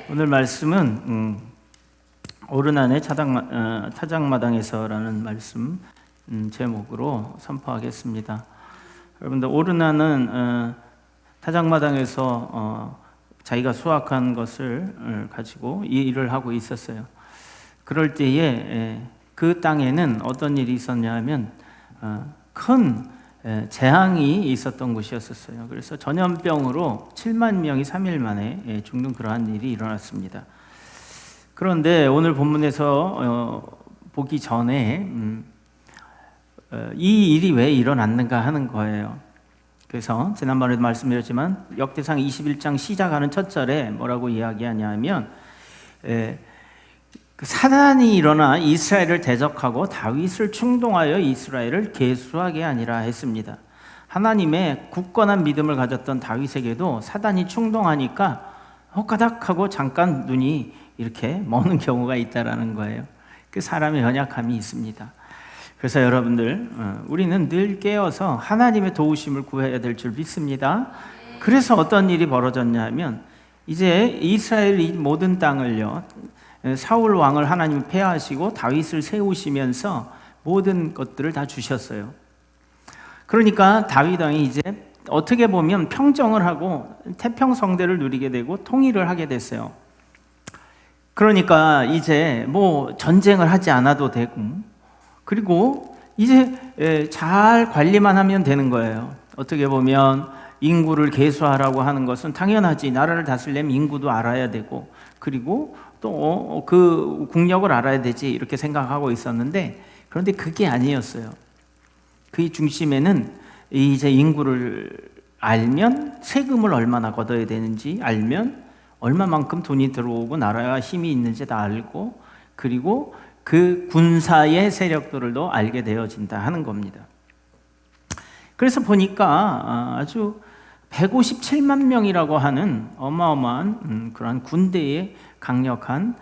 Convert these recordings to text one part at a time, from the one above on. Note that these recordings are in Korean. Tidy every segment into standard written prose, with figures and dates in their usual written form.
오늘 말씀은 오르난의 타작마당에서라는 말씀 제목으로 선포하겠습니다. 여러분들, 오르난은 타작마당에서 자기가 수확한 것을 가지고 이 일을 하고 있었어요. 그럴 때에 그 땅에는 어떤 일이 있었냐 하면 큰 재앙이 있었던 곳이었어요. 그래서 전염병으로 7만 명이 3일 만에 죽는 그러한 일이 일어났습니다. 그런데 오늘 본문에서 보기 전에 이 일이 왜 일어났는가 하는 거예요. 그래서 지난번에도 말씀드렸지만 역대상 21장 시작하는 첫 절에 뭐라고 이야기하냐 하면 사단이 일어나 이스라엘을 대적하고 다윗을 충동하여 이스라엘을 계수하게 아니라 했습니다. 하나님의 굳건한 믿음을 가졌던 다윗에게도 사단이 충동하니까 헛가닥하고 잠깐 눈이 이렇게 머는 경우가 있다라는 거예요. 그 사람의 연약함이 있습니다. 그래서 여러분들, 우리는 늘 깨어서 하나님의 도우심을 구해야 될 줄 믿습니다. 그래서 어떤 일이 벌어졌냐 하면 이제 이스라엘 이 모든 땅을요, 사울 왕을 하나님이 폐하시고 다윗을 세우시면서 모든 것들을 다 주셨어요. 그러니까 다윗 왕이 이제 어떻게 보면 평정을 하고 태평성대를 누리게 되고 통일을 하게 됐어요. 그러니까 이제 뭐 전쟁을 하지 않아도 되고, 그리고 이제 잘 관리만 하면 되는 거예요. 어떻게 보면 인구를 계수하라고 하는 것은 당연하지. 나라를 다스리려면 인구도 알아야 되고, 그리고 또 그 국력을 알아야 되지, 이렇게 생각하고 있었는데, 그런데 그게 아니었어요. 그 중심에는 이제 인구를 알면 세금을 얼마나 걷어야 되는지 알면 얼마만큼 돈이 들어오고 나라가 힘이 있는지 다 알고, 그리고 그 군사의 세력들도 알게 되어진다 하는 겁니다. 그래서 보니까 아주 157만 명이라고 하는 어마어마한 그런 군대의 강력한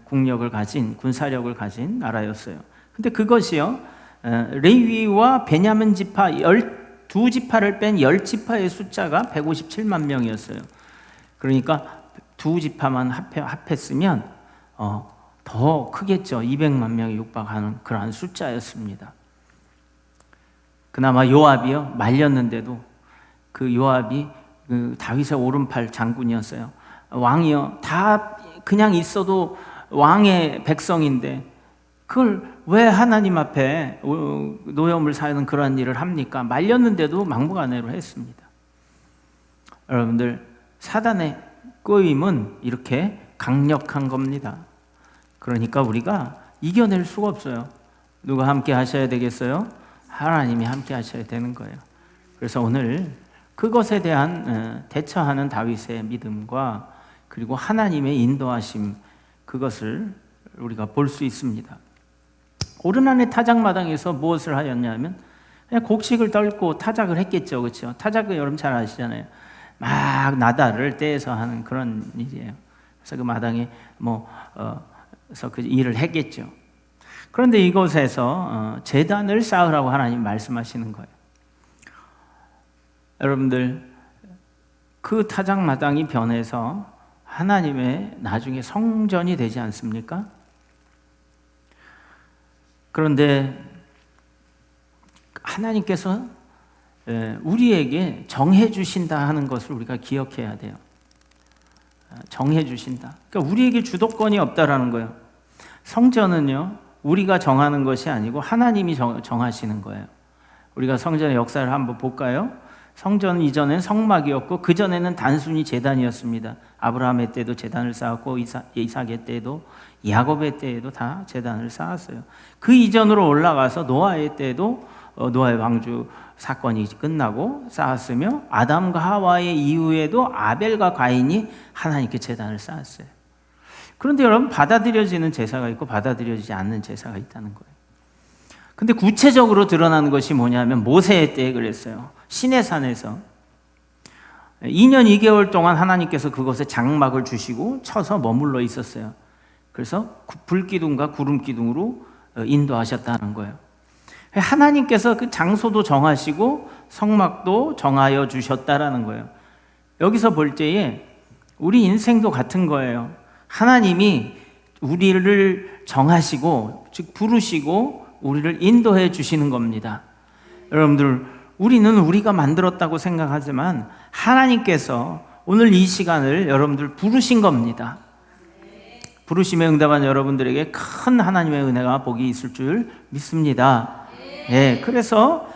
국력을 가진, 군사력을 가진 나라였어요. 근데 그것이요, 레위와 베냐민 지파 12지파를 뺀 10지파의 숫자가 157만 명이었어요. 그러니까 두 지파만 합했으면 더 크겠죠. 200만 명이 육박하는 그러한 숫자였습니다. 그나마 요압이요, 말렸는데도 그 요압이 그 다윗의 오른팔 장군이었어요. 왕이요, 다 그냥 있어도 왕의 백성인데 그걸 왜 하나님 앞에 노여움을 사는 그런 일을 합니까? 말렸는데도 막무가내로 했습니다. 여러분들, 사단의 꼬임은 이렇게 강력한 겁니다. 그러니까 우리가 이겨낼 수가 없어요. 누가 함께 하셔야 되겠어요? 하나님이 함께 하셔야 되는 거예요. 그래서 오늘 그것에 대한 대처하는 다윗의 믿음과 그리고 하나님의 인도하심, 그것을 우리가 볼 수 있습니다. 오르난의 타작마당에서 무엇을 하였냐면 그냥 곡식을 떨고 타작을 했겠죠. 그렇죠? 타작은 여러분 잘 아시잖아요. 막 나다를 떼서 하는 그런 일이에요. 그래서 그 마당에 그래서 그 일을 했겠죠. 그런데 이곳에서 제단을 쌓으라고 하나님 말씀하시는 거예요. 여러분들, 그 타작마당이 변해서 하나님의 나중에 성전이 되지 않습니까? 그런데 하나님께서 우리에게 정해 주신다 하는 것을 우리가 기억해야 돼요. 정해 주신다. 그러니까 우리에게 주도권이 없다라는 거예요. 성전은요, 우리가 정하는 것이 아니고 하나님이 정하시는 거예요. 우리가 성전의 역사를 한번 볼까요? 성전 이전엔 성막이었고 그 전에는 단순히 제단이었습니다. 아브라함의 때도 제단을 쌓았고 이삭의 때도 야곱의 때에도 다 제단을 쌓았어요. 그 이전으로 올라가서 노아의 때도 노아의 방주 사건이 끝나고 쌓았으며 아담과 하와의 이후에도 아벨과 가인이 하나님께 제단을 쌓았어요. 그런데 여러분, 받아들여지는 제사가 있고 받아들여지지 않는 제사가 있다는 거예요. 근데 구체적으로 드러나는 것이 뭐냐면 모세의 때에 그랬어요. 시내산에서 2년 2개월 동안 하나님께서 그것에 장막을 주시고 쳐서 머물러 있었어요. 그래서 불기둥과 구름기둥으로 인도하셨다는 거예요. 하나님께서 그 장소도 정하시고 성막도 정하여 주셨다라는 거예요. 여기서 볼 때에 우리 인생도 같은 거예요. 하나님이 우리를 정하시고, 즉 부르시고 우리를 인도해 주시는 겁니다. 여러분들, 우리는 우리가 만들었다고 생각하지만 하나님께서 오늘 이 시간을 여러분들 부르신 겁니다. 부르심에 응답한 여러분들에게 큰 하나님의 은혜가 복이 있을 줄 믿습니다. 예, 그래서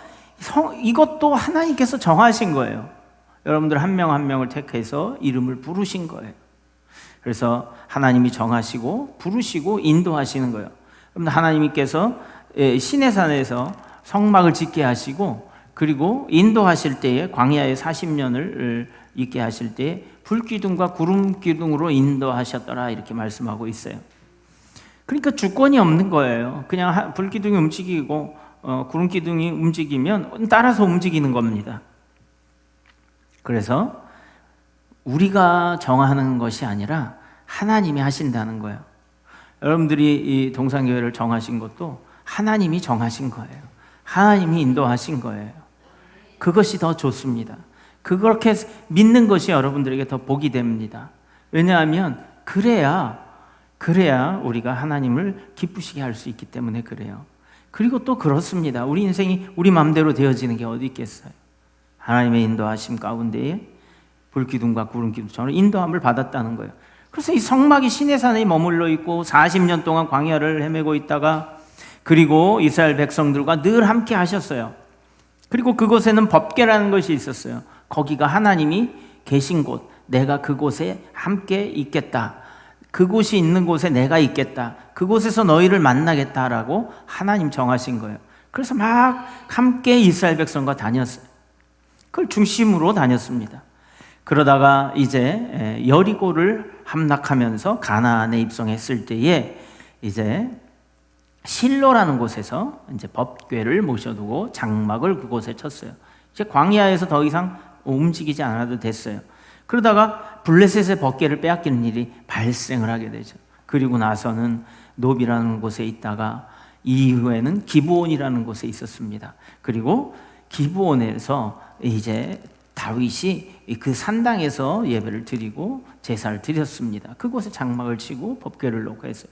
이것도 하나님께서 정하신 거예요. 여러분들 한 명 한 명을 택해서 이름을 부르신 거예요. 그래서 하나님이 정하시고 부르시고 인도하시는 거예요. 여러분, 하나님께서 시내산에서 성막을 짓게 하시고, 그리고 인도하실 때에 광야에 40년을 있게 하실 때에 불기둥과 구름기둥으로 인도하셨더라, 이렇게 말씀하고 있어요. 그러니까 주권이 없는 거예요. 그냥 불기둥이 움직이고 구름기둥이 움직이면 따라서 움직이는 겁니다. 그래서 우리가 정하는 것이 아니라 하나님이 하신다는 거예요. 여러분들이 이 동산교회를 정하신 것도 하나님이 정하신 거예요. 하나님이 인도하신 거예요. 그것이 더 좋습니다. 그렇게 믿는 것이 여러분들에게 더 복이 됩니다. 왜냐하면 그래야 우리가 하나님을 기쁘시게 할 수 있기 때문에 그래요. 그리고 또 그렇습니다. 우리 인생이 우리 마음대로 되어지는 게 어디 있겠어요. 하나님의 인도하심 가운데에 불기둥과 구름기둥처럼 인도함을 받았다는 거예요. 그래서 이 성막이 시내산에 머물러 있고 40년 동안 광야를 헤매고 있다가, 그리고 이스라엘 백성들과 늘 함께 하셨어요. 그리고 그곳에는 법궤라는 것이 있었어요. 거기가 하나님이 계신 곳, 내가 그곳에 함께 있겠다, 그곳이 있는 곳에 내가 있겠다, 그곳에서 너희를 만나겠다라고 하나님 정하신 거예요. 그래서 막 함께 이스라엘 백성과 다녔어요. 그걸 중심으로 다녔습니다. 그러다가 이제 여리고를 함락하면서 가나안에 입성했을 때에 이제 실로라는 곳에서 이제 법궤를 모셔두고 장막을 그곳에 쳤어요. 이제 광야에서 더 이상 움직이지 않아도 됐어요. 그러다가 블레셋의 법궤를 빼앗기는 일이 발생을 하게 되죠. 그리고 나서는 노비라는 곳에 있다가 이후에는 기브온이라는 곳에 있었습니다. 그리고 기브온에서 이제 다윗이 그 산당에서 예배를 드리고 제사를 드렸습니다. 그곳에 장막을 치고 법궤를 놓고 했어요.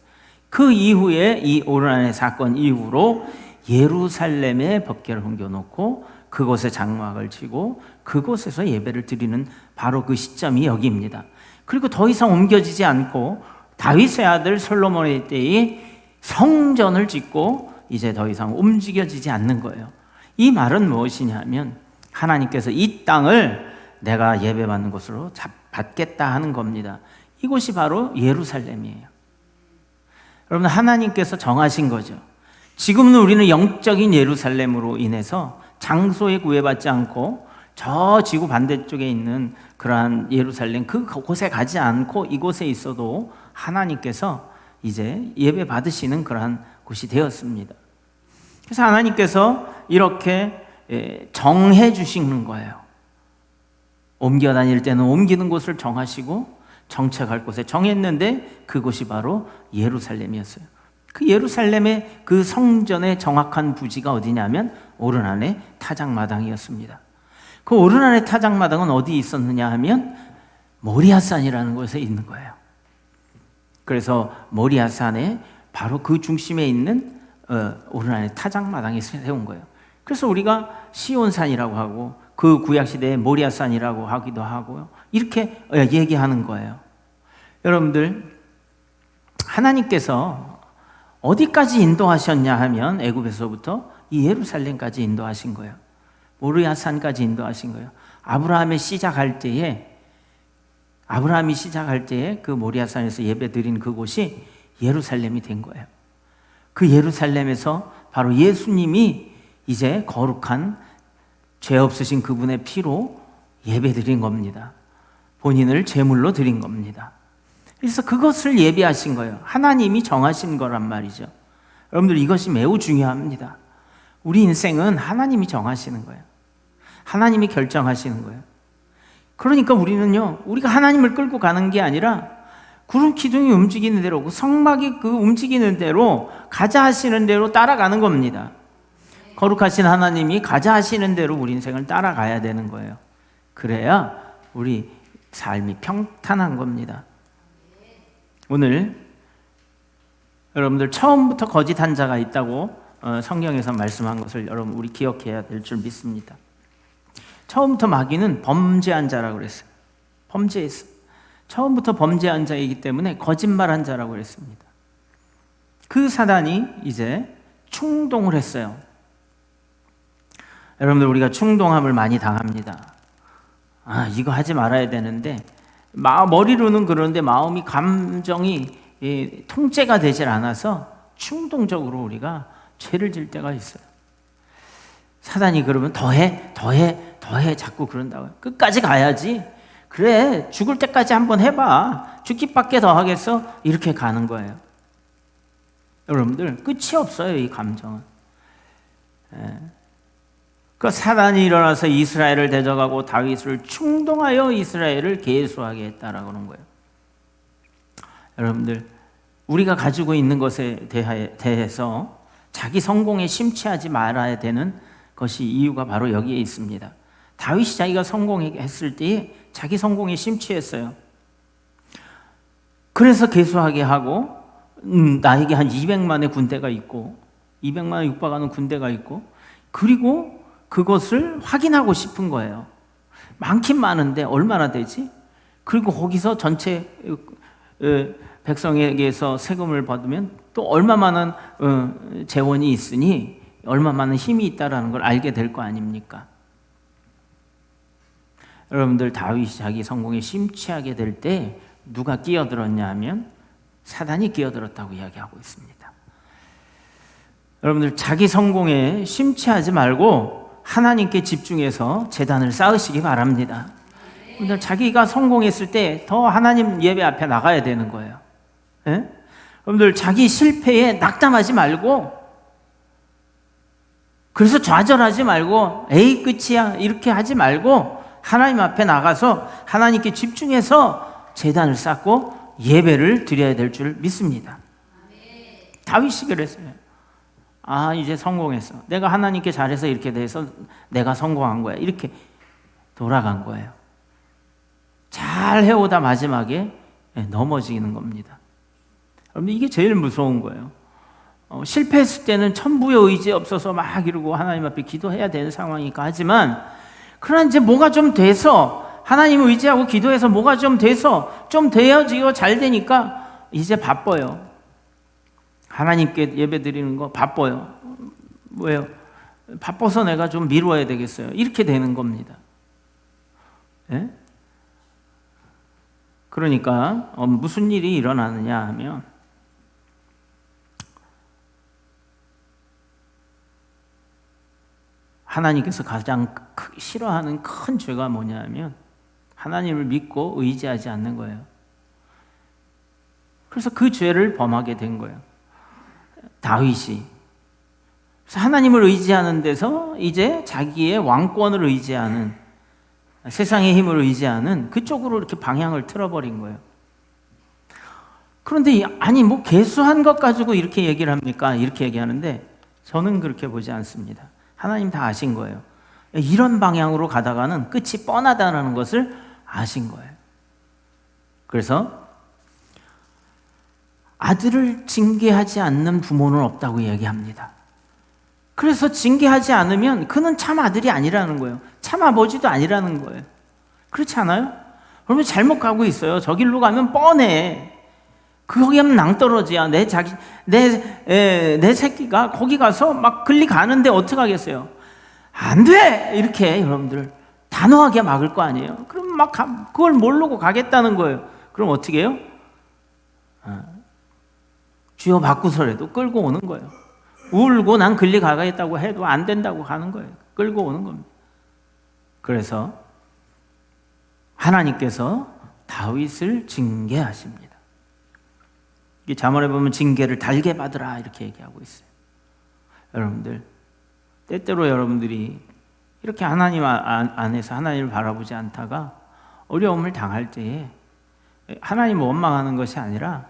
그 이후에 이 오르난의 사건 이후로 예루살렘에 법궤를 옮겨놓고 그곳에 장막을 치고 그곳에서 예배를 드리는 바로 그 시점이 여기입니다. 그리고 더 이상 옮겨지지 않고 다윗의 아들 솔로몬의 때에 성전을 짓고 이제 더 이상 움직여지지 않는 거예요. 이 말은 무엇이냐면 하나님께서 이 땅을 내가 예배받는 곳으로 받겠다 하는 겁니다. 이곳이 바로 예루살렘이에요. 여러분, 하나님께서 정하신 거죠. 지금은 우리는 영적인 예루살렘으로 인해서 장소에 구애받지 않고 저 지구 반대쪽에 있는 그러한 예루살렘 그곳에 가지 않고 이곳에 있어도 하나님께서 이제 예배 받으시는 그러한 곳이 되었습니다. 그래서 하나님께서 이렇게 정해 주시는 거예요. 옮겨 다닐 때는 옮기는 곳을 정하시고 정착할 곳에 정했는데 그곳이 바로 예루살렘이었어요. 그 예루살렘의 그 성전의 정확한 부지가 어디냐면 오르난의 타작마당이었습니다. 그 오르난의 타작마당은 어디 있었느냐 하면 모리아산이라는 곳에 있는 거예요. 그래서 모리아산의 바로 그 중심에 있는 오르난의 타작마당에 세운 거예요. 그래서 우리가 시온산이라고 하고 그 구약시대의 모리아산이라고 하기도 하고요. 이렇게 얘기하는 거예요. 여러분들, 하나님께서 어디까지 인도하셨냐 하면 애굽에서부터 이 예루살렘까지 인도하신 거예요. 모리아산까지 인도하신 거예요. 아브라함이 시작할 때에 그 모리아산에서 예배 드린 그곳이 예루살렘이 된 거예요. 그 예루살렘에서 바로 예수님이 이제 거룩한 죄 없으신 그분의 피로 예배 드린 겁니다. 본인을 제물로 드린 겁니다. 그래서 그것을 예배하신 거예요. 하나님이 정하신 거란 말이죠. 여러분들, 이것이 매우 중요합니다. 우리 인생은 하나님이 정하시는 거예요. 하나님이 결정하시는 거예요. 그러니까 우리는요, 우리가 하나님을 끌고 가는 게 아니라 구름 기둥이 움직이는 대로, 그 성막이 그 움직이는 대로, 가자 하시는 대로 따라가는 겁니다. 거룩하신 하나님이 가자 하시는 대로 우리 인생을 따라가야 되는 거예요. 그래야 우리 삶이 평탄한 겁니다. 오늘 여러분들 처음부터 거짓한 자가 있다고 성경에서 말씀한 것을 여러분 우리 기억해야 될 줄 믿습니다. 처음부터 마귀는 범죄한 자라고 그랬어요. 범죄했어. 처음부터 범죄한 자이기 때문에 거짓말한 자라고 그랬습니다. 그 사단이 이제 충동을 했어요. 여러분들 우리가 충동함을 많이 당합니다. 이거 하지 말아야 되는데 머리로는 그러는데 마음이 감정이 통제가 되질 않아서 충동적으로 우리가 죄를 질 때가 있어요. 사단이 그러면 더해 자꾸 그런다고요. 끝까지 가야지. 그래 죽을 때까지 한번 해봐. 죽기밖에 더 하겠어? 이렇게 가는 거예요. 여러분들 끝이 없어요. 이 감정은. 그 사단이 일어나서 이스라엘을 대적하고 다윗을 충동하여 이스라엘을 계수하게 했다라고 하는 거예요. 여러분들 우리가 가지고 있는 것에 대해서 자기 성공에 심취하지 말아야 되는 것이 이유가 바로 여기에 있습니다. 다윗이 자기가 성공했을 때에 자기 성공에 심취했어요. 그래서 계수하게 하고 나에게 한 200만의 군대가 있고 200만에 육박하는 군대가 있고 그리고 그것을 확인하고 싶은 거예요. 많긴 많은데 얼마나 되지? 그리고 거기서 전체 백성에게서 세금을 받으면 또 얼마 많은 재원이 있으니 얼마 많은 힘이 있다는 걸 알게 될 거 아닙니까? 여러분들 다윗이 자기 성공에 심취하게 될 때 누가 끼어들었냐 하면 사단이 끼어들었다고 이야기하고 있습니다. 여러분들 자기 성공에 심취하지 말고 하나님께 집중해서 제단을 쌓으시기 바랍니다. 여러분들 자기가 성공했을 때 더 하나님 예배 앞에 나가야 되는 거예요. 예? 여러분들 자기 실패에 낙담하지 말고 그래서 좌절하지 말고 에이 끝이야 이렇게 하지 말고 하나님 앞에 나가서 하나님께 집중해서 제단을 쌓고 예배를 드려야 될 줄 믿습니다. 다윗이 그랬어요. 이제 성공했어. 내가 하나님께 잘해서 이렇게 돼서 내가 성공한 거야. 이렇게 돌아간 거예요. 잘 해오다 마지막에 넘어지는 겁니다. 여러분 이게 제일 무서운 거예요. 실패했을 때는 천부의 의지 없어서 막 이러고 하나님 앞에 기도해야 되는 상황이니까 하지만 그러나 이제 뭐가 좀 돼서 하나님을 의지하고 기도해서 뭐가 좀 돼서 좀 되어지고 잘 되니까 이제 바빠요. 하나님께 예배 드리는 거 바빠요. 왜요? 바빠서 내가 좀 미루어야 되겠어요. 이렇게 되는 겁니다. 예? 그러니까 무슨 일이 일어나느냐 하면 하나님께서 가장 싫어하는 큰 죄가 뭐냐 하면 하나님을 믿고 의지하지 않는 거예요. 그래서 그 죄를 범하게 된 거예요. 다윗이. 그래서 하나님을 의지하는 데서 이제 자기의 왕권을 의지하는 세상의 힘을 의지하는 그쪽으로 이렇게 방향을 틀어버린 거예요. 그런데 뭐 계수한 것 가지고 이렇게 얘기를 합니까? 이렇게 얘기하는데 저는 그렇게 보지 않습니다. 하나님 다 아신 거예요. 이런 방향으로 가다가는 끝이 뻔하다는 것을 아신 거예요. 그래서 아들을 징계하지 않는 부모는 없다고 얘기합니다. 그래서 징계하지 않으면 그는 참 아들이 아니라는 거예요. 참 아버지도 아니라는 거예요. 그렇지 않아요? 그러면 잘못 가고 있어요. 저 길로 가면 뻔해. 거기 하면 낭떠러지야. 내 새끼가 거기 가서 막 글리 가는데 어떡하겠어요? 안 돼! 이렇게 여러분들 단호하게 막을 거 아니에요? 그럼 막 그걸 모르고 가겠다는 거예요. 그럼 어떻게 해요? 주여 바꾸서라도 끌고 오는 거예요. 울고 난 글리 가겠다고 해도 안 된다고 가는 거예요. 끌고 오는 겁니다. 그래서 하나님께서 다윗을 징계하십니다. 이 잠언에 보면 징계를 달게 받으라 이렇게 얘기하고 있어요. 여러분들 때때로 여러분들이 이렇게 하나님 안에서 하나님을 바라보지 않다가 어려움을 당할 때에 하나님을 원망하는 것이 아니라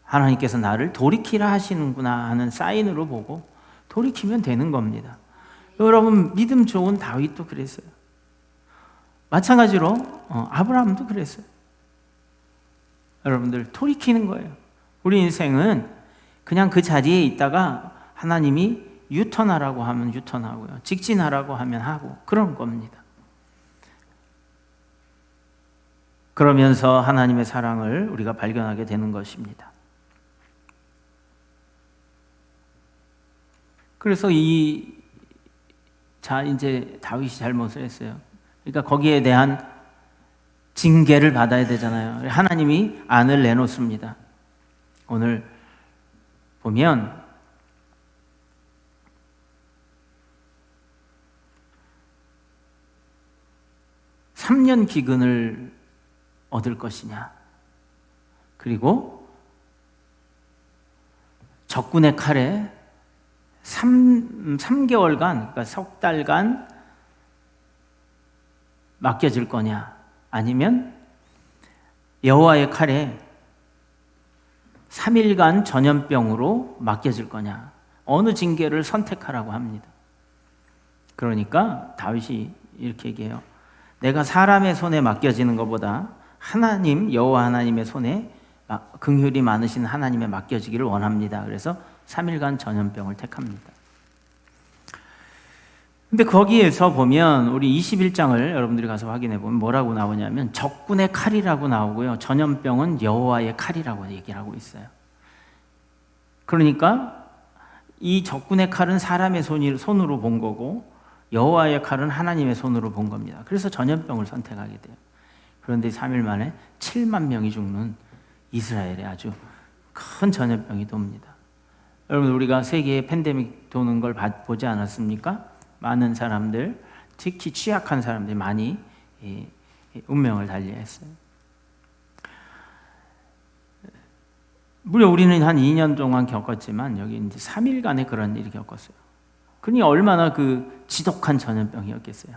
하나님께서 나를 돌이키라 하시는구나 하는 사인으로 보고 돌이키면 되는 겁니다. 여러분 믿음 좋은 다윗도 그랬어요. 마찬가지로 아브라함도 그랬어요. 여러분들 돌이키는 거예요. 우리 인생은 그냥 그 자리에 있다가 하나님이 유턴하라고 하면 유턴하고요, 직진하라고 하면 하고 그런 겁니다. 그러면서 하나님의 사랑을 우리가 발견하게 되는 것입니다. 그래서 이제 다윗이 잘못을 했어요. 그러니까 거기에 대한 징계를 받아야 되잖아요. 하나님이 안을 내놓습니다. 오늘 보면 (3년) 기근을 얻을 것이냐, 그리고 적군의 칼에 3개월간, 그러니까 석 달간 맡겨질 거냐, 아니면 여호와의 칼에 3일간 전염병으로 맡겨질 거냐, 어느 징계를 선택하라고 합니다. 그러니까 다윗이 이렇게 얘기해요. 내가 사람의 손에 맡겨지는 것보다 하나님, 여호와 하나님의 손에 긍휼이 많으신 하나님에 맡겨지기를 원합니다. 그래서 3일간 전염병을 택합니다. 근데 거기에서 보면 우리 21장을 여러분들이 가서 확인해 보면 뭐라고 나오냐면 적군의 칼이라고 나오고요, 전염병은 여호와의 칼이라고 얘기를 하고 있어요. 그러니까 이 적군의 칼은 사람의 손으로 본 거고 여호와의 칼은 하나님의 손으로 본 겁니다. 그래서 전염병을 선택하게 돼요. 그런데 3일 만에 7만 명이 죽는 이스라엘에 아주 큰 전염병이 돕니다. 여러분, 우리가 세계에 팬데믹 도는 걸 보지 않았습니까? 많은 사람들, 특히 취약한 사람들이 많이 운명을 달리했어요. 무려 우리는 한 2년 동안 겪었지만 여기 이제 3일간의 그런 일이 겪었어요. 그러니 얼마나 그 지독한 전염병이었겠어요.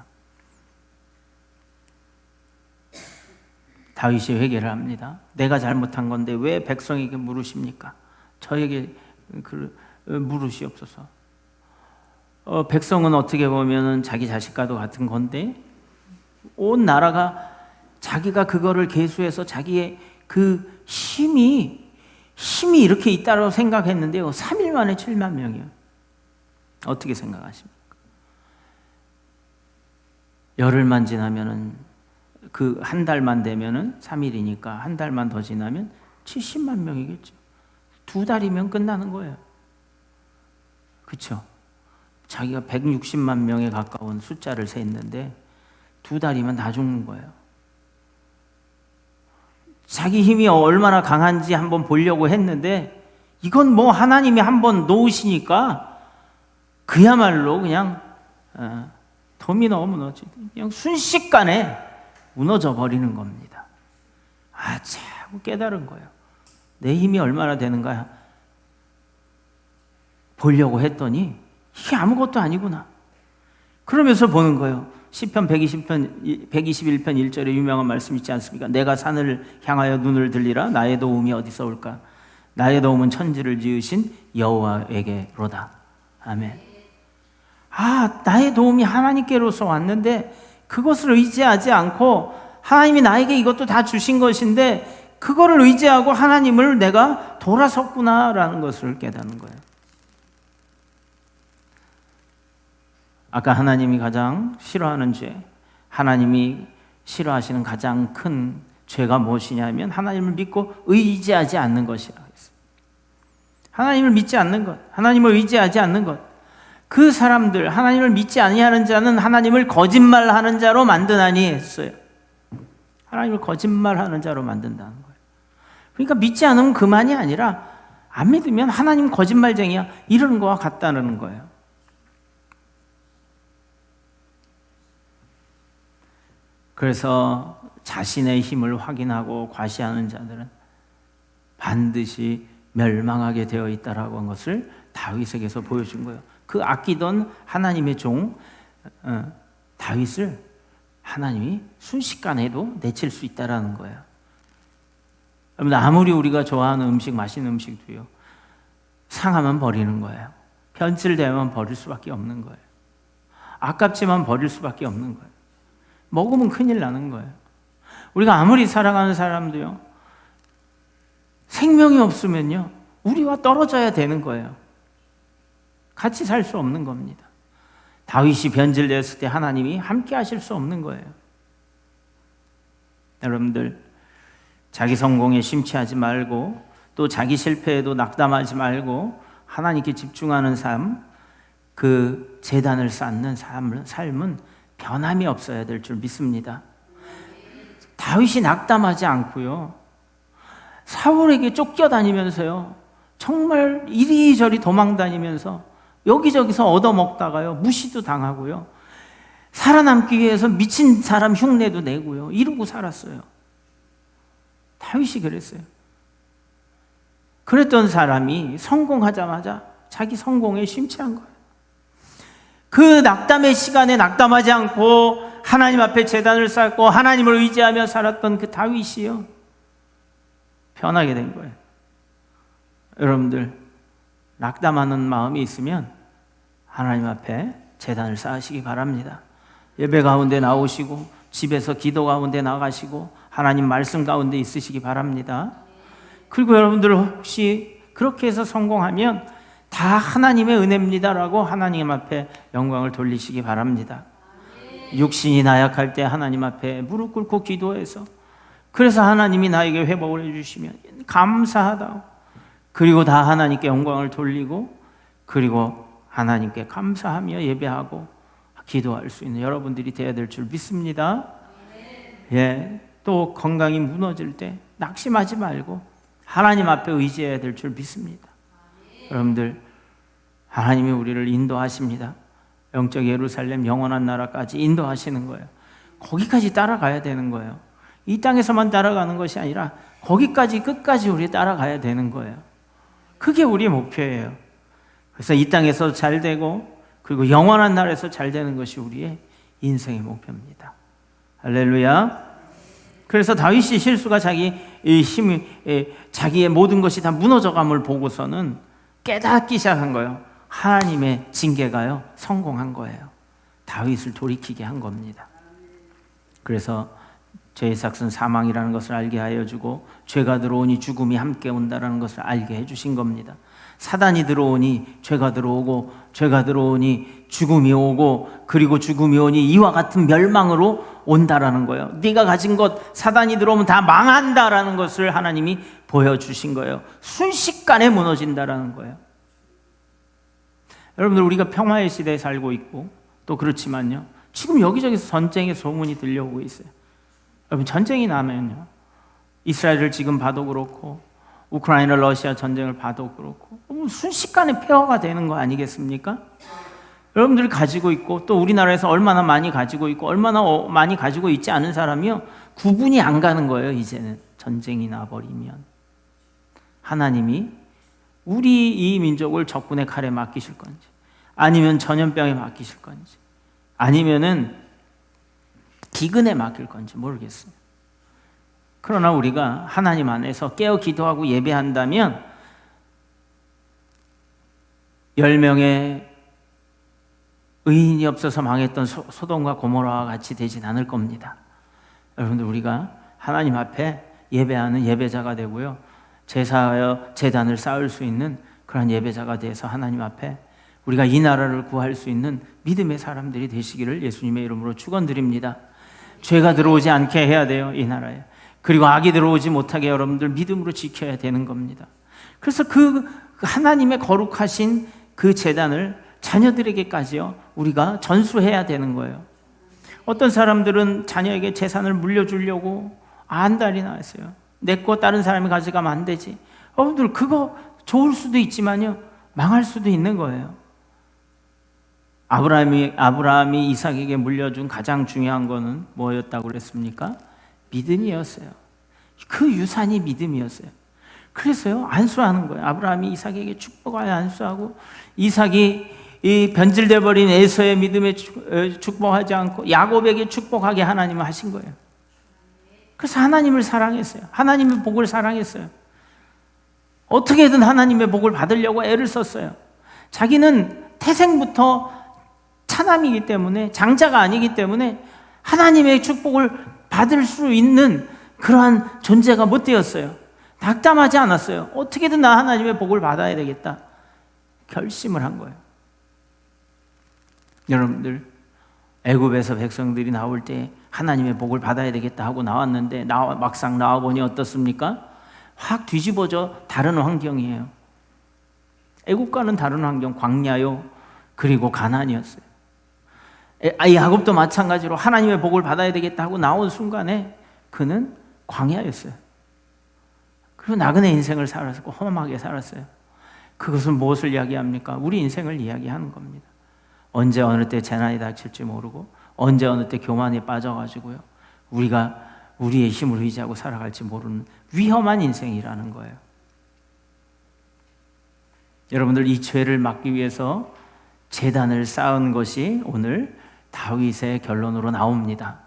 다윗이 회개를 합니다. 내가 잘못한 건데 왜 백성에게 물으십니까? 저에게 물으시옵소서. 백성은 어떻게 보면 자기 자식과도 같은 건데 온 나라가 자기가 그거를 계수해서 자기의 그 힘이 이렇게 있다고 생각했는데요, 3일 만에 7만 명이요. 어떻게 생각하십니까? 열흘만 지나면은, 그 한 달만 되면은 3일이니까 한 달만 더 지나면 70만 명이겠죠. 2달이면 끝나는 거예요. 그렇죠? 자기가 160만 명에 가까운 숫자를 셌는데 2달이면 다 죽는 거예요. 자기 힘이 얼마나 강한지 한번 보려고 했는데 이건 뭐 하나님이 한번 놓으시니까 그야말로 그냥 도미노 무너지, 그냥 순식간에 무너져 버리는 겁니다. 참 깨달은 거예요. 내 힘이 얼마나 되는가 보려고 했더니 이게 아무것도 아니구나. 그러면서 보는 거예요. 시편 121편 1절에 유명한 말씀 있지 않습니까? 내가 산을 향하여 눈을 들리라. 나의 도움이 어디서 올까? 나의 도움은 천지를 지으신 여호와에게로다. 아멘. 나의 도움이 하나님께로서 왔는데 그것을 의지하지 않고 하나님이 나에게 이것도 다 주신 것인데 그거를 의지하고 하나님을 내가 돌아섰구나라는 것을 깨닫는 거예요. 아까 하나님이 가장 싫어하는 죄, 하나님이 싫어하시는 가장 큰 죄가 무엇이냐면 하나님을 믿고 의지하지 않는 것이라고 했어요. 하나님을 믿지 않는 것, 하나님을 의지하지 않는 것. 그 사람들, 하나님을 믿지 아니하는 자는 하나님을 거짓말하는 자로 만드나니 했어요. 하나님을 거짓말하는 자로 만든다는 거예요. 그러니까 믿지 않으면 그만이 아니라 안 믿으면 하나님 거짓말쟁이야, 이러는 거와 같다는 거예요. 그래서 자신의 힘을 확인하고 과시하는 자들은 반드시 멸망하게 되어 있다라고 한 것을 다윗에게서 보여준 거예요. 그 아끼던 하나님의 종 다윗을 하나님이 순식간에도 내칠 수 있다라는 거예요. 여러분, 아무리 우리가 좋아하는 음식, 맛있는 음식도요, 상하면 버리는 거예요. 변질되면 버릴 수밖에 없는 거예요. 아깝지만 버릴 수밖에 없는 거예요. 먹으면 큰일 나는 거예요. 우리가 아무리 사랑하는 사람도요, 생명이 없으면요, 우리와 떨어져야 되는 거예요. 같이 살 수 없는 겁니다. 다윗이 변질되었을 때 하나님이 함께 하실 수 없는 거예요. 여러분들, 자기 성공에 심취하지 말고 또 자기 실패에도 낙담하지 말고 하나님께 집중하는 삶, 그 제단을 쌓는 삶은 변함이 없어야 될 줄 믿습니다. 다윗이 낙담하지 않고요, 사울에게 쫓겨다니면서요, 정말 이리저리 도망다니면서 여기저기서 얻어먹다가요, 무시도 당하고요, 살아남기 위해서 미친 사람 흉내도 내고요, 이러고 살았어요. 다윗이 그랬어요. 그랬던 사람이 성공하자마자 자기 성공에 심취한 거예요. 그 낙담의 시간에 낙담하지 않고 하나님 앞에 제단을 쌓고 하나님을 의지하며 살았던 그 다윗이요, 변하게 된 거예요. 여러분들, 낙담하는 마음이 있으면 하나님 앞에 제단을 쌓으시기 바랍니다. 예배 가운데 나오시고 집에서 기도 가운데 나가시고 하나님 말씀 가운데 있으시기 바랍니다. 그리고 여러분들 혹시 그렇게 해서 성공하면 다 하나님의 은혜입니다라고 하나님 앞에 영광을 돌리시기 바랍니다. 육신이 나약할 때 하나님 앞에 무릎 꿇고 기도해서, 그래서 하나님이 나에게 회복을 해주시면 감사하다고, 그리고 다 하나님께 영광을 돌리고, 그리고 하나님께 감사하며 예배하고 기도할 수 있는 여러분들이 되어야 될 줄 믿습니다. 예, 또 건강이 무너질 때 낙심하지 말고 하나님 앞에 의지해야 될 줄 믿습니다. 여러분들, 하나님이 우리를 인도하십니다. 영적 예루살렘, 영원한 나라까지 인도하시는 거예요. 거기까지 따라가야 되는 거예요. 이 땅에서만 따라가는 것이 아니라 거기까지, 끝까지 우리 따라가야 되는 거예요. 그게 우리의 목표예요. 그래서 이 땅에서 잘 되고, 그리고 영원한 나라에서 잘 되는 것이 우리의 인생의 목표입니다. 할렐루야. 그래서 다윗이 실수가 자기의 모든 것이 다 무너져감을 보고서는 깨닫기 시작한 거예요. 하나님의 징계가요, 성공한 거예요. 다윗을 돌이키게 한 겁니다. 그래서 죄의 삭은 사망이라는 것을 알게 하여 주고, 죄가 들어오니 죽음이 함께 온다라는 것을 알게 해주신 겁니다. 사단이 들어오니 죄가 들어오고, 죄가 들어오니 죽음이 오고, 그리고 죽음이 오니 이와 같은 멸망으로 온다라는 거예요. 네가 가진 것, 사단이 들어오면 다 망한다라는 것을 하나님이 보여주신 거예요. 순식간에 무너진다라는 거예요. 여러분들, 우리가 평화의 시대에 살고 있고 또 그렇지만요, 지금 여기저기서 전쟁의 소문이 들려오고 있어요. 여러분, 전쟁이 나면요, 이스라엘을 지금 봐도 그렇고 우크라이나 러시아 전쟁을 봐도 그렇고 순식간에 폐허가 되는 거 아니겠습니까? 여러분들이 가지고 있고 또 우리나라에서 얼마나 많이 가지고 있고 얼마나 많이 가지고 있지 않은 사람이요, 구분이 안 가는 거예요. 이제는 전쟁이 나버리면 하나님이 우리 이 민족을 적군의 칼에 맡기실 건지, 아니면 전염병에 맡기실 건지, 아니면은 기근에 맡길 건지 모르겠어요. 그러나 우리가 하나님 안에서 깨어 기도하고 예배한다면 10명의 의인이 없어서 망했던 소돔과 고모라와 같이 되진 않을 겁니다. 여러분들, 우리가 하나님 앞에 예배하는 예배자가 되고요, 제사하여 제단을 쌓을 수 있는 그런 예배자가 돼서 하나님 앞에 우리가 이 나라를 구할 수 있는 믿음의 사람들이 되시기를 예수님의 이름으로 축원드립니다. 죄가 들어오지 않게 해야 돼요, 이 나라에. 그리고 악이 들어오지 못하게 여러분들 믿음으로 지켜야 되는 겁니다. 그래서 그 하나님의 거룩하신 그 제단을 자녀들에게까지요, 우리가 전수해야 되는 거예요. 어떤 사람들은 자녀에게 재산을 물려주려고 안달이 나왔어요. 내 거 다른 사람이 가져가면 안 되지. 여러분들, 그거 좋을 수도 있지만요, 망할 수도 있는 거예요. 아브라함이 이삭에게 물려준 가장 중요한 거는 뭐였다고 그랬습니까? 믿음이었어요. 그 유산이 믿음이었어요. 그래서요, 안수하는 거예요. 아브라함이 이삭에게 축복하여 안수하고, 이삭이 이 변질돼 버린 에서의 믿음에 축복하지 않고 야곱에게 축복하게 하나님은 하신 거예요. 그래서 하나님을 사랑했어요. 하나님의 복을 사랑했어요. 어떻게든 하나님의 복을 받으려고 애를 썼어요. 자기는 태생부터 차남이기 때문에, 장자가 아니기 때문에 하나님의 축복을 받을 수 있는 그러한 존재가 못 되었어요. 낙담하지 않았어요. 어떻게든 나 하나님의 복을 받아야 되겠다 결심을 한 거예요. 여러분들, 애굽에서 백성들이 나올 때 하나님의 복을 받아야 되겠다 하고 나왔는데 막상 나와보니 어떻습니까? 확 뒤집어져 다른 환경이에요. 애굽과는 다른 환경, 광야요, 그리고 가나안이었어요. 야곱도 마찬가지로 하나님의 복을 받아야 되겠다 하고 나온 순간에 그는 광야였어요. 그리고 나그네 인생을 살았고 험하게 살았어요. 그것은 무엇을 이야기합니까? 우리 인생을 이야기하는 겁니다. 언제 어느 때 재난이 닥칠지 모르고 언제 어느 때 교만에 빠져가지고요, 우리가 우리의 힘을 의지하고 살아갈지 모르는 위험한 인생이라는 거예요. 여러분들, 이 죄를 막기 위해서 제단을 쌓은 것이 오늘 다윗의 결론으로 나옵니다.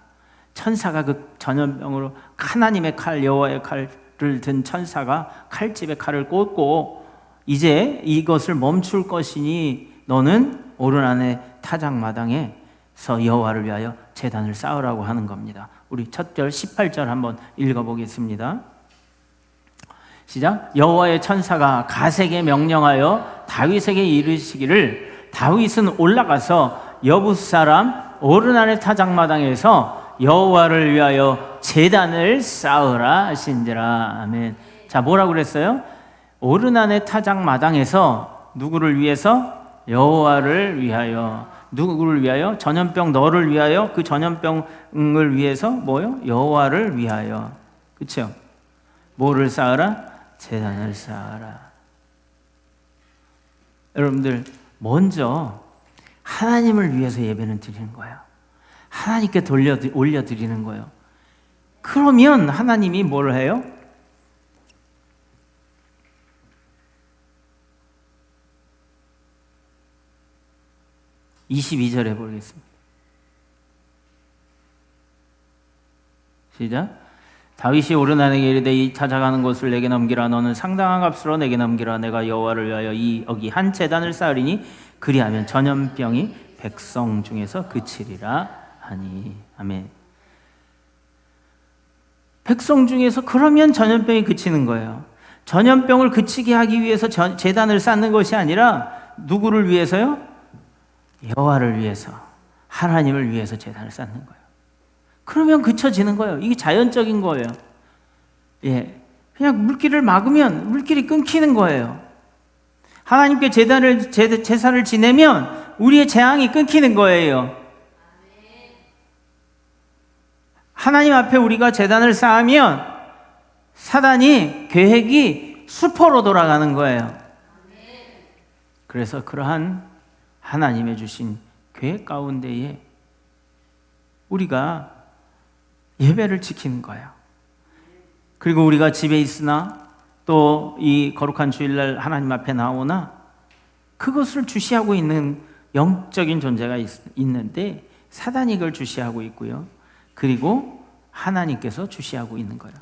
천사가 그 전염병으로 하나님의 칼, 여호와의 칼을 든 천사가 칼집에 칼을 꽂고 이제 이것을 멈출 것이니 너는 오르난의 타작마당에서 여호와를 위하여 제단을 쌓으라고 하는 겁니다. 우리 첫 절 18절 한번 읽어보겠습니다. 시작. 여호와의 천사가 갓에게 명령하여 다윗에게 이르시기를 다윗은 올라가서 여붓 사람 오르난의 타작마당에서 여호와를 위하여 제단을 쌓으라 하신지라. 아멘. 자, 뭐라고 그랬어요? 오르난의 타작마당에서 누구를 위해서? 여호와를 위하여. 누구를 위하여? 전염병 너를 위하여. 그 전염병을 위해서 뭐요? 여호와를 위하여. 그렇죠? 뭐를 쌓으라? 제단을 쌓아라. 여러분들, 먼저 하나님을 위해서 예배는 드리는 거예요. 하나님께 올려드리는 거예요. 그러면 하나님이 뭘 해요? (22절에) 보겠습니다. 시작. 다윗이 오르난에게 이르되 이 찾아가는 곳을 내게 넘기라. 너는 상당한 값으로 내게 넘기라. 내가 여호와를 위하여 여기 한 제단을 쌓으리니 그리하면 전염병이 백성 중에서 그치리라 하니. 아멘. 백성 중에서 그러면 전염병이 그치는 거예요. 전염병을 그치게 하기 위해서 제단을 쌓는 것이 아니라 누구를 위해서요? 여호와를 위해서, 하나님을 위해서 제단을 쌓는 거예요. 그러면 그쳐지는 거예요. 이게 자연적인 거예요. 예, 그냥 물길을 막으면 물길이 끊기는 거예요. 하나님께 제사를 지내면 우리의 재앙이 끊기는 거예요. 하나님 앞에 우리가 제단을 쌓으면 사단이 계획이 수포로 돌아가는 거예요. 그래서 그러한 하나님의 주신 계획 가운데에 우리가 예배를 지키는 거예요. 그리고 우리가 집에 있으나 또 이 거룩한 주일날 하나님 앞에 나오나 그것을 주시하고 있는 영적인 존재가 있는데 사단이 그걸 주시하고 있고요. 그리고 하나님께서 주시하고 있는 거예요.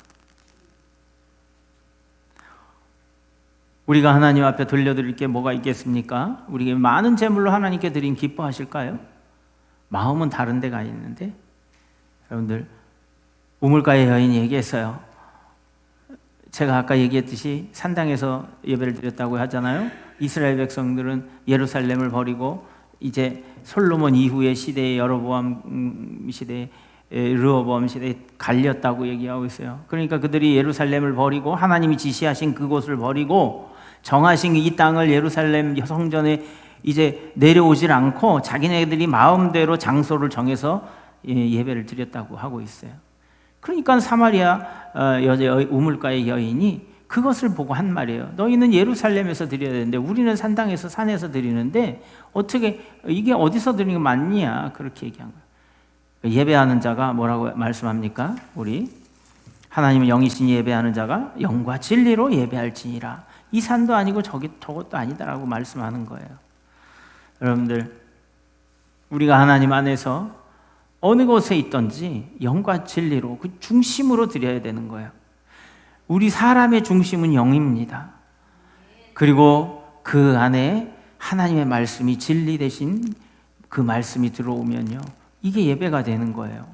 우리가 하나님 앞에 돌려드릴 게 뭐가 있겠습니까? 우리에게 많은 제물로 하나님께 드린 기뻐하실까요? 마음은 다른 데가 있는데, 여러분들, 우물가의 여인이 얘기했어요. 제가 아까 얘기했듯이 산당에서 예배를 드렸다고 하잖아요. 이스라엘 백성들은 예루살렘을 버리고 이제 솔로몬 이후의 시대에 여로보암 시대에 르호보암 시대에 갈렸다고 얘기하고 있어요. 그러니까 그들이 예루살렘을 버리고 하나님이 지시하신 그곳을 버리고 정하신 이 땅을 예루살렘 성전에 이제 내려오질 않고 자기네들이 마음대로 장소를 정해서 예배를 드렸다고 하고 있어요. 그러니까 사마리아 우물가의 여인이 그것을 보고 한 말이에요. 너희는 예루살렘에서 드려야 되는데 우리는 산당에서 산에서 드리는데 어떻게 이게 어디서 드리는 게 맞냐, 그렇게 얘기한 거예요. 예배하는 자가 뭐라고 말씀합니까? 우리 하나님은 영이시니 예배하는 자가 영과 진리로 예배할지니라. 이 산도 아니고 저것도 아니다라고 말씀하는 거예요. 여러분들, 우리가 하나님 안에서 어느 곳에 있든지 영과 진리로 그 중심으로 드려야 되는 거예요. 우리 사람의 중심은 영입니다. 그리고 그 안에 하나님의 말씀이 진리 대신 그 말씀이 들어오면요, 이게 예배가 되는 거예요.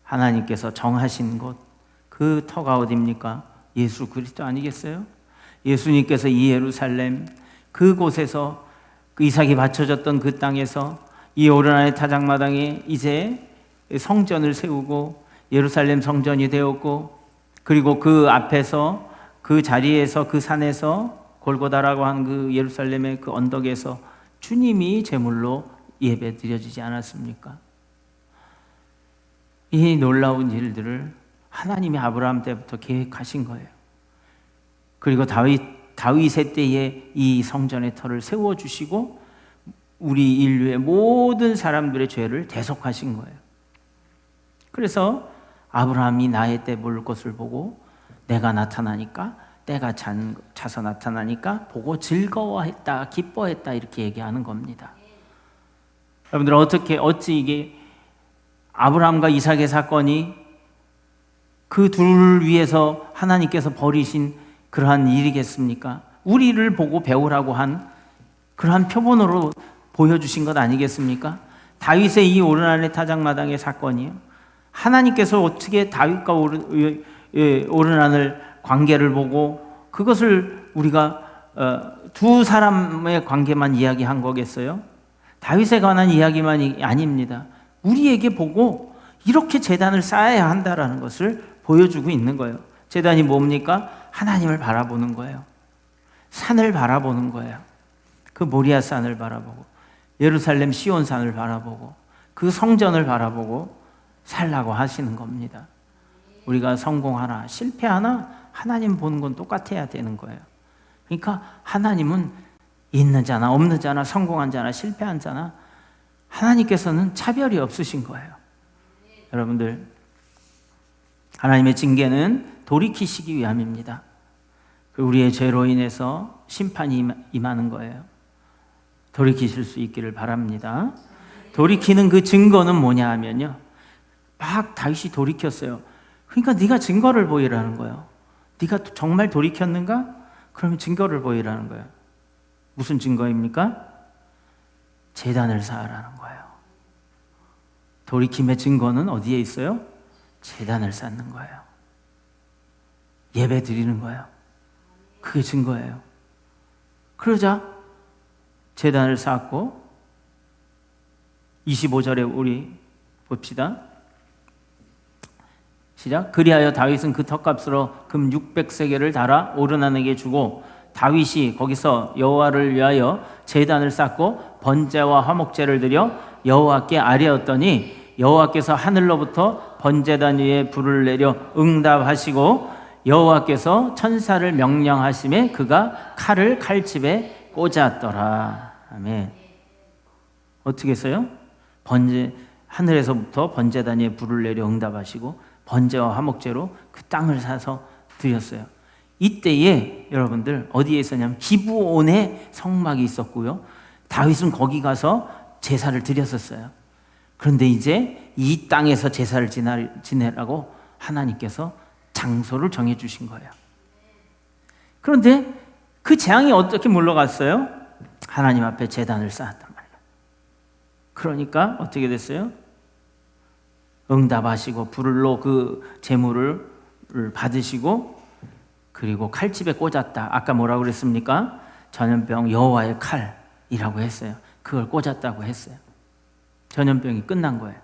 하나님께서 정하신 곳, 그 터가 어디입니까? 예수 그리스도 아니겠어요? 예수님께서 이 예루살렘 그곳에서 그 이삭이 바쳐졌던 그 땅에서 이 오르나의 타작마당에 이제 성전을 세우고 예루살렘 성전이 되었고, 그리고 그 앞에서 그 자리에서 그 산에서 골고다라고 하는 그 예루살렘의 그 언덕에서 주님이 제물로 예배 드려지지 않았습니까? 이 놀라운 일들을 하나님이 아브라함 때부터 계획하신 거예요. 그리고 다윗의 때에 이 성전의 터를 세워주시고 우리 인류의 모든 사람들의 죄를 대속하신 거예요. 그래서 아브라함이 나의 때 볼 것을 보고 내가 나타나니까, 때가 차서 나타나니까 보고 즐거워했다, 기뻐했다, 이렇게 얘기하는 겁니다. 여러분들 어찌 이게 아브라함과 이삭의 사건이 그 둘을 위해서 하나님께서 버리신 그러한 일이겠습니까? 우리를 보고 배우라고 한 그러한 표본으로 보여주신 것 아니겠습니까? 다윗의 이 오르나의 타작마당의 사건이요, 하나님께서 어떻게 다윗과 오르나늘 관계를 보고 그것을 우리가 두 사람의 관계만 이야기한 거겠어요? 다윗에 관한 이야기만이 아닙니다. 우리에게 보고 이렇게 제단을 쌓아야 한다라는 것을 보여주고 있는 거예요. 제단이 뭡니까? 하나님을 바라보는 거예요. 산을 바라보는 거예요. 그 모리아 산을 바라보고 예루살렘 시온 산을 바라보고 그 성전을 바라보고 살라고 하시는 겁니다. 우리가 성공하나 실패하나 하나님 보는 건 똑같아야 되는 거예요. 그러니까 하나님은 있는 자나 없는 자나 성공한 자나 실패한 자나 하나님께서는 차별이 없으신 거예요. 여러분들, 하나님의 징계는 돌이키시기 위함입니다. 우리의 죄로 인해서 심판이 임하는 거예요. 돌이키실 수 있기를 바랍니다. 돌이키는 그 증거는 뭐냐 하면요, 막 다윗이 돌이켰어요. 그러니까 네가 증거를 보이라는 거예요. 네가 정말 돌이켰는가? 그러면 증거를 보이라는 거예요. 무슨 증거입니까? 제단을 쌓으라는 거예요. 돌이킴의 증거는 어디에 있어요? 제단을 쌓는 거예요. 예배 드리는 거예요. 그게 증거예요. 그러자 제단을 쌓고 25절에 우리 봅시다. 시작. 그리하여 다윗은 그 턱값으로 금 600세겔을 달아 오르나에게 주고 다윗이 거기서 여호와를 위하여 제단을 쌓고 번제와 화목제를 드려 여호와께 아뢰었더니 여호와께서 하늘로부터 번제단 위에 불을 내려 응답하시고 여호와께서 천사를 명령하심에 그가 칼을 칼집에 꽂았더라. 아멘. 어떻게 했어요? 하늘에서부터 번제단 위에 불을 내려 응답하시고 번제와 화목제로 그 땅을 사서 드렸어요. 이때에 여러분들 어디에 있었냐면 기브온에 성막이 있었고요, 다윗은 거기 가서 제사를 드렸었어요. 그런데 이제 이 땅에서 제사를 지내라고 하나님께서 장소를 정해 주신 거예요. 그런데 그 재앙이 어떻게 물러갔어요? 하나님 앞에 제단을 쌓았단 말이에요. 그러니까 어떻게 됐어요? 응답하시고 불로 그 제물을 받으시고 그리고 칼집에 꽂았다. 아까 뭐라고 그랬습니까? 전염병 여호와의 칼이라고 했어요. 그걸 꽂았다고 했어요. 전염병이 끝난 거예요.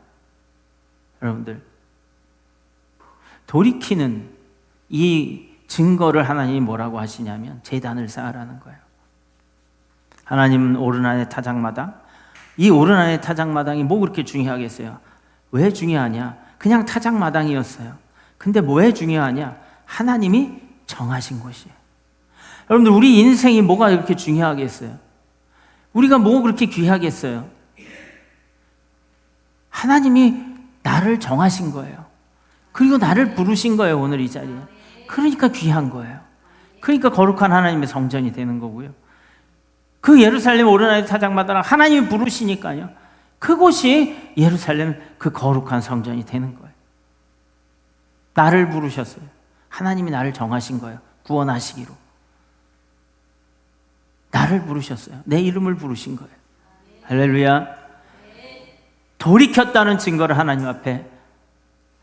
여러분들, 돌이키는 이 증거를 하나님이 뭐라고 하시냐면 제단을 쌓으라는 거예요. 하나님은 오르나의 타작마당, 이 오르나의 타작마당이 뭐 그렇게 중요하겠어요? 왜 중요하냐? 그냥 타작마당이었어요. 근데 왜 중요하냐? 하나님이 정하신 곳이에요. 여러분들, 우리 인생이 뭐가 이렇게 중요하겠어요? 우리가 뭐 그렇게 귀하겠어요? 하나님이 나를 정하신 거예요. 그리고 나를 부르신 거예요, 오늘 이 자리에. 그러니까 귀한 거예요. 그러니까 거룩한 하나님의 성전이 되는 거고요. 그 예루살렘 오르나의 타작마당 하나님이 부르시니까요, 그곳이 예루살렘 그 거룩한 성전이 되는 거예요. 나를 부르셨어요. 하나님이 나를 정하신 거예요. 구원하시기로. 나를 부르셨어요. 내 이름을 부르신 거예요. 할렐루야. 돌이켰다는 증거를 하나님 앞에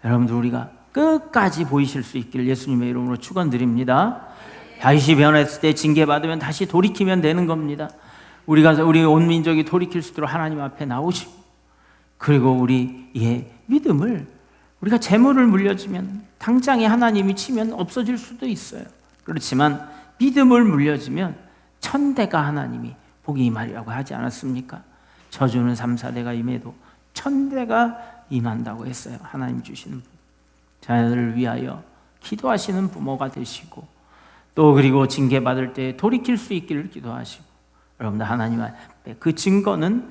여러분들 우리가 끝까지 보이실 수 있기를 예수님의 이름으로 축원드립니다. 다윗이 변했을 때 징계받으면 다시 돌이키면 되는 겁니다. 우리 온 민족이 돌이킬 수 있도록 하나님 앞에 나오시고, 그리고 우리의 믿음을, 우리가 재물을 물려주면 당장에 하나님이 치면 없어질 수도 있어요. 그렇지만 믿음을 물려주면 천대가 하나님이 복이 임하리라고 하지 않았습니까? 저주는 3, 4대가 임해도 천대가 임한다고 했어요. 하나님 주시는 자녀들을 위하여 기도하시는 부모가 되시고, 또 그리고 징계받을 때 돌이킬 수 있기를 기도하시고, 여러분들 하나님 앞에 그 증거는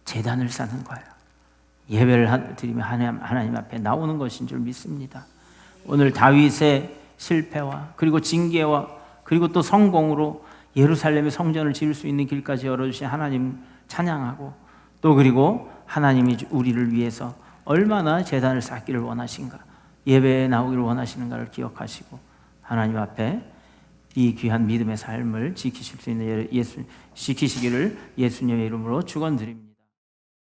제단을 쌓는 거예요. 예배를 드리며 하나님 앞에 나오는 것인 줄 믿습니다. 오늘 다윗의 실패와 그리고 징계와 그리고 또 성공으로 예루살렘의 성전을 지을 수 있는 길까지 열어주신 하나님 찬양하고, 또 그리고 하나님이 우리를 위해서 얼마나 제단을 쌓기를 원하신가, 예배에 나오기를 원하시는가를 기억하시고 하나님 앞에 이 귀한 믿음의 삶을 지키실 수 있는 지키시기를 예수님의 이름으로 축원드립니다.